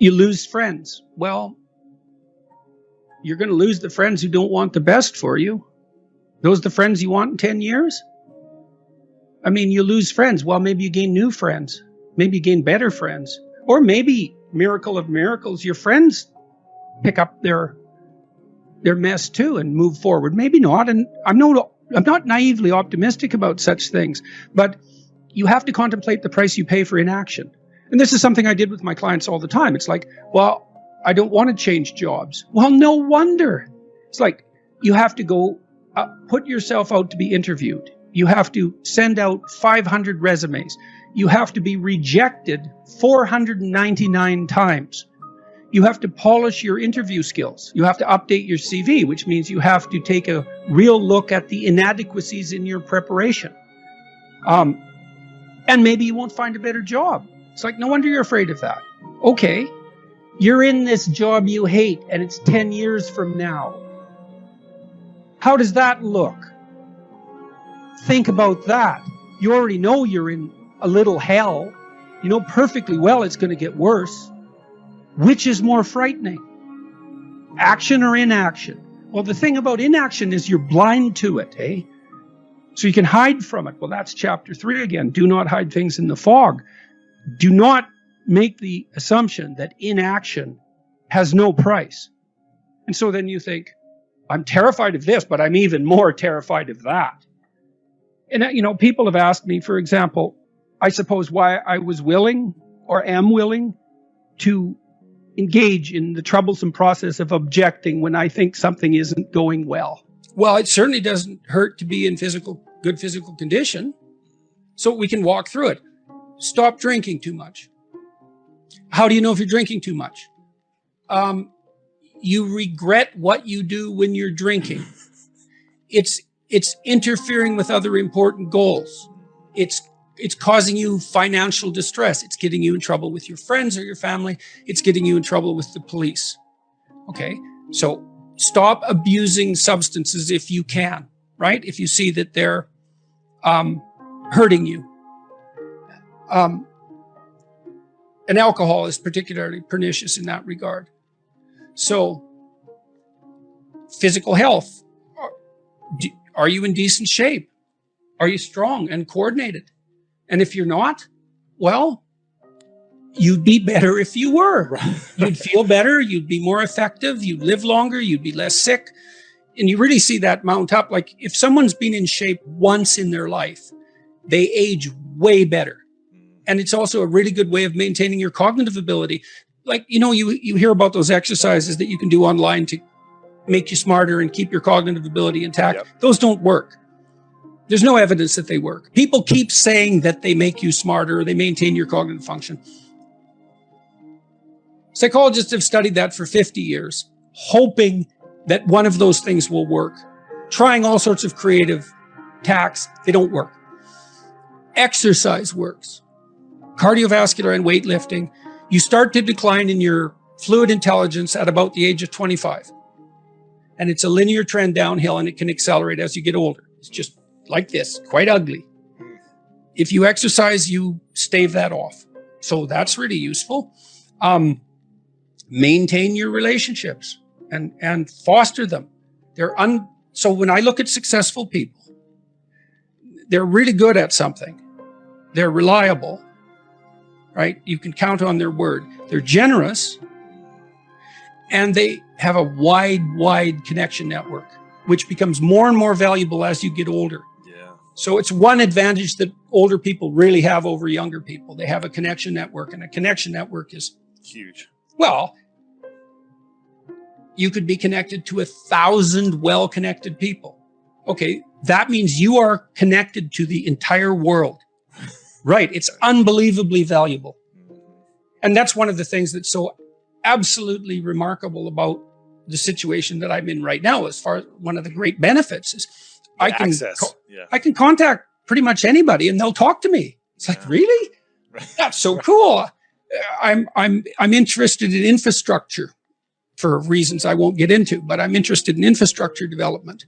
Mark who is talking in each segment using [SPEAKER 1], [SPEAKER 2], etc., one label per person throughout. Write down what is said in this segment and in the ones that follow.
[SPEAKER 1] You lose friends. Well, you're going to lose the friends who don't want the best for you. Those are the friends you want in 10 years? I mean, you lose friends. Well, maybe you gain new friends. Maybe you gain better friends. Or maybe, miracle of miracles, your friends pick up their mess too and move forward. Maybe not. And I'm not naively optimistic about such things. But you have to contemplate the price you pay for inaction. And this is something I did with my clients all the time. It's like, well, I don't want to change jobs. Well, no wonder. It's like you have to go put yourself out to be interviewed. You have to send out 500 resumes. You have to be rejected 499 times. You have to polish your interview skills. You have to update your CV, which means you have to take a real look at the inadequacies in your preparation. And maybe you won't find a better job. It's like, no wonder you're afraid of that. Okay, you're in this job you hate, and it's 10 years from now. How does that look? Think about that. You already know you're in a little hell. You know perfectly well it's going to get worse. Which is more frightening? Action or inaction? Well, the thing about inaction is you're blind to it, eh? So you can hide from it. Well, that's chapter 3 again. Do not hide things in the fog. Do not make the assumption that inaction has no price. And so then you think, I'm terrified of this, but I'm even more terrified of that. And, you know, people have asked me, for example, I suppose why I was willing or am willing to engage in the troublesome process of objecting when I think something isn't going well. Well, it certainly doesn't hurt to be in good physical condition, so we can walk through it. Stop drinking too much. How do you know if you're drinking too much? You regret what you do when you're drinking. It's interfering with other important goals. It's causing you financial distress. It's getting you in trouble with your friends or your family. It's getting you in trouble with the police. Okay, so stop abusing substances if you can, right? If you see that they're hurting you. And alcohol is particularly pernicious in that regard. So, physical health. Are you in decent shape? Are you strong and coordinated? And if you're not, well, you'd be better if you were. You'd feel better. You'd be more effective. You'd live longer. You'd be less sick. And you really see that mount up. Like if someone's been in shape once in their life, they age way better. And it's also a really good way of maintaining your cognitive ability. Like, you know, you hear about those exercises that you can do online to make you smarter and keep your cognitive ability intact. Yep. Those don't work. There's no evidence that they work. People keep saying that they make you smarter or they maintain your cognitive function. Psychologists have studied that for 50 years, hoping that one of those things will work. Trying all sorts of creative tacks, they don't work. Exercise works. Cardiovascular and weightlifting. You start to decline in your fluid intelligence at about the age of 25. And it's a linear trend downhill, and it can accelerate as you get older. It's just like this, quite ugly. If you exercise, you stave that off. So that's really useful. Maintain your relationships and foster them. So when I look at successful people, they're really good at something. They're reliable, right? You can count on their word. They're generous, and they have a wide connection network, which becomes more and more valuable as you get older. Yeah. So it's one advantage that older people really have over younger people. They have a connection network, and a connection network is
[SPEAKER 2] huge.
[SPEAKER 1] Well, you could be connected to 1,000 well-connected people. Okay, that means you are connected to the entire world. Right, it's unbelievably valuable. And that's one of the things that's so absolutely remarkable about the situation that I'm in right now. As far as one of the great benefits is I can contact pretty much anybody and they'll talk to me. It's like, really? That's so cool. I'm interested in infrastructure for reasons I won't get into, but I'm interested in infrastructure development.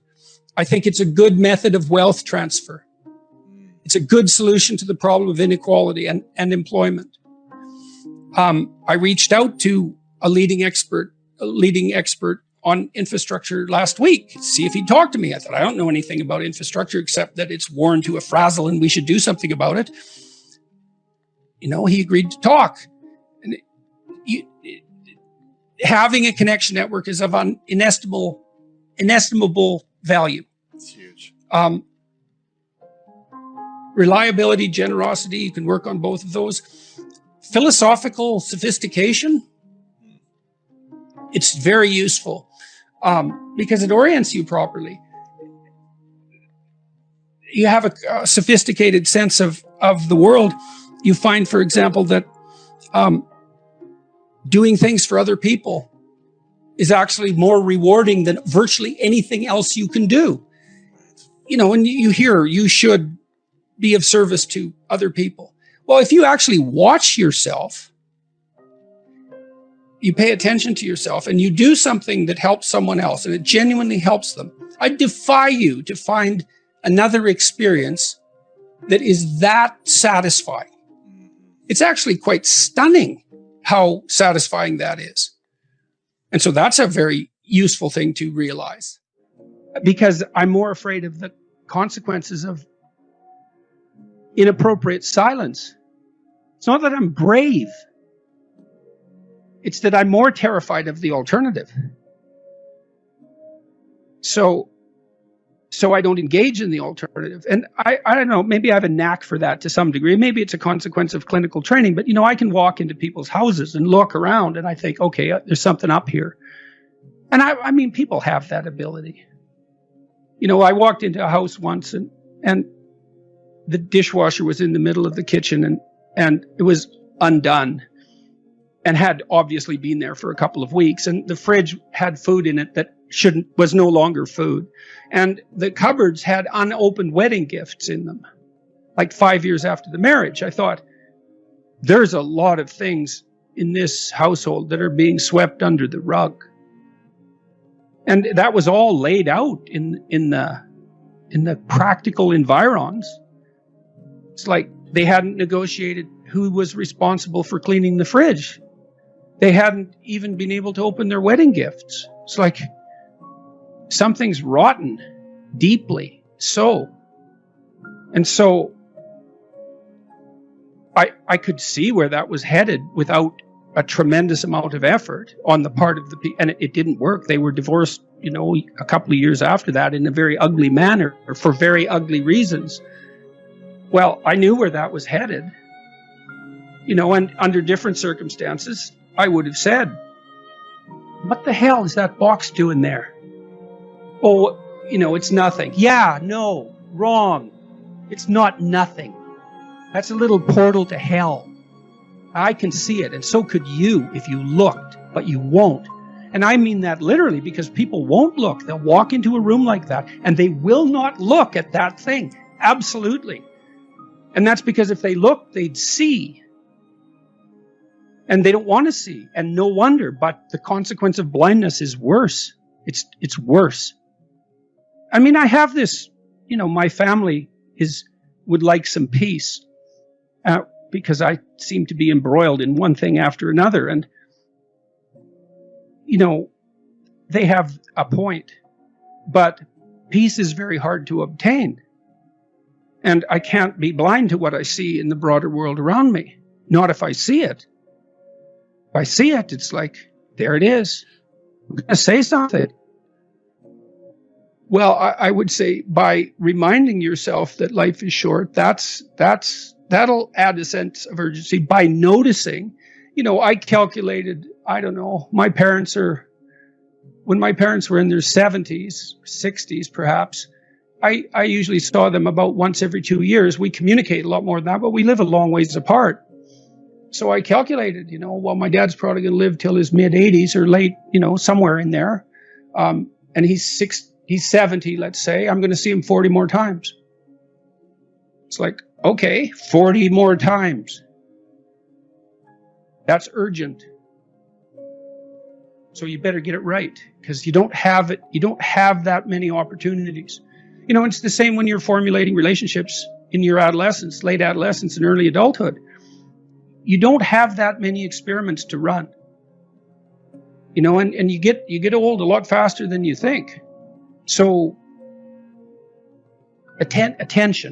[SPEAKER 1] I think it's a good method of wealth transfer. It's a good solution to the problem of inequality and employment. I reached out to a leading expert on infrastructure last week, see if he'd talk to me. I thought, I don't know anything about infrastructure except that it's worn to a frazzle and we should do something about it. He agreed to talk. And having a connection network is of inestimable value.
[SPEAKER 2] It's huge.
[SPEAKER 1] Reliability, generosity, you can work on both of those. Philosophical sophistication, it's very useful because it orients you properly. You have a sophisticated sense of the world. You find, for example, that doing things for other people is actually more rewarding than virtually anything else you can do. And you hear you should be of service to other people. Well, if you actually watch yourself, you pay attention to yourself and you do something that helps someone else and it genuinely helps them, I defy you to find another experience that is that satisfying. It's actually quite stunning how satisfying that is. And so that's a very useful thing to realize. Because I'm more afraid of the consequences of inappropriate silence. It's not that I'm brave. It's that I'm more terrified of the alternative. So I don't engage in the alternative. And I don't know, maybe I have a knack for that to some degree. Maybe it's a consequence of clinical training, but I can walk into people's houses and look around and I think, okay, there's something up here. And I mean, people have that ability. I walked into a house once and the dishwasher was in the middle of the kitchen and it was undone and had obviously been there for a couple of weeks. And the fridge had food in it that was no longer food. And the cupboards had unopened wedding gifts in them, like 5 years after the marriage. I thought, there's a lot of things in this household that are being swept under the rug. And that was all laid out in the practical environs. It's like they hadn't negotiated who was responsible for cleaning the fridge. They hadn't even been able to open their wedding gifts. It's like something's rotten, deeply so. And so I could see where that was headed without a tremendous amount of effort on the part of the people. And it didn't work. They were divorced, a couple of years after that in a very ugly manner for very ugly reasons. Well, I knew where that was headed, and under different circumstances, I would have said, what the hell is that box doing there? Oh, it's nothing. Yeah, no, wrong. It's not nothing. That's a little portal to hell. I can see it, and so could you if you looked, but you won't. And I mean that literally, because people won't look. They'll walk into a room like that, and they will not look at that thing. Absolutely. And that's because if they look, they'd see. And they don't want to see. And no wonder, but the consequence of blindness is worse. It's worse. I mean, I have this, my family would like some peace because I seem to be embroiled in one thing after another. And, they have a point, but peace is very hard to obtain. And I can't be blind to what I see in the broader world around me. Not if I see it. If I see it, it's like, there it is. I'm going to say something. Well, I would say by reminding yourself that life is short, that'll add a sense of urgency. By noticing, I calculated, I don't know, when my parents were in their 70s, 60s perhaps, I usually saw them about once every 2 years. We communicate a lot more than that, but we live a long ways apart. So I calculated, well, my dad's probably going to live till his mid-80s or late, somewhere in there. And he's 70, let's say. I'm going to see him 40 more times. It's like, okay, 40 more times. That's urgent. So you better get it right, because you don't have it. You don't have that many opportunities. It's the same when you're formulating relationships in your adolescence, late adolescence, and early adulthood. you don't have that many experiments to run. And you get old a lot faster than you think. So attention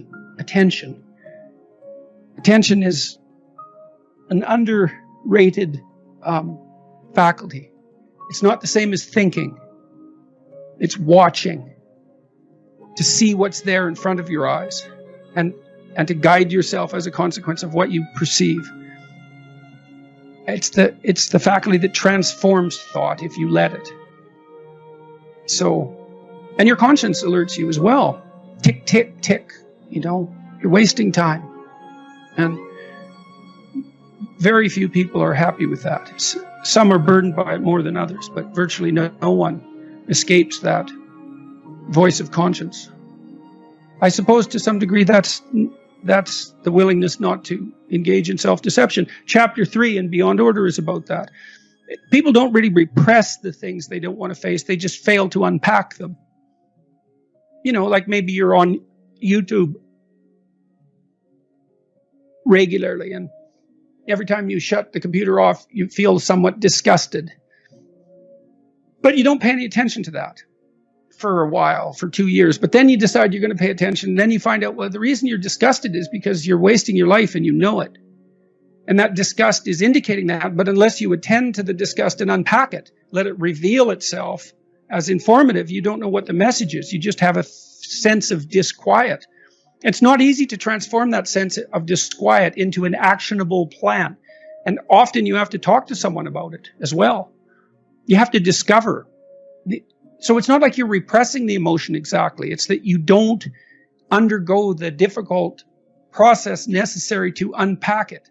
[SPEAKER 1] is an underrated faculty. It's not the same as thinking. It's watching, to see what's there in front of your eyes, and to guide yourself as a consequence of what you perceive. It's the faculty that transforms thought if you let it. So, and your conscience alerts you as well. Tick, tick, tick. You're wasting time. And very few people are happy with that. Some are burdened by it more than others, but virtually no one escapes that voice of conscience. I suppose to some degree that's the willingness not to engage in self-deception. Chapter 3 in Beyond Order is about that. People don't really repress the things they don't want to face. They just fail to unpack them. Like maybe you're on YouTube regularly, and every time you shut the computer off, you feel somewhat disgusted. But you don't pay any attention to that for a while, for 2 years. But then you decide you're going to pay attention. And then you find out, well, the reason you're disgusted is because you're wasting your life and you know it. And that disgust is indicating that. But unless you attend to the disgust and unpack it, let it reveal itself as informative, you don't know what the message is. You just have a sense of disquiet. It's not easy to transform that sense of disquiet into an actionable plan. And often you have to talk to someone about it as well. You have to discover. So it's not like you're repressing the emotion exactly. It's that you don't undergo the difficult process necessary to unpack it.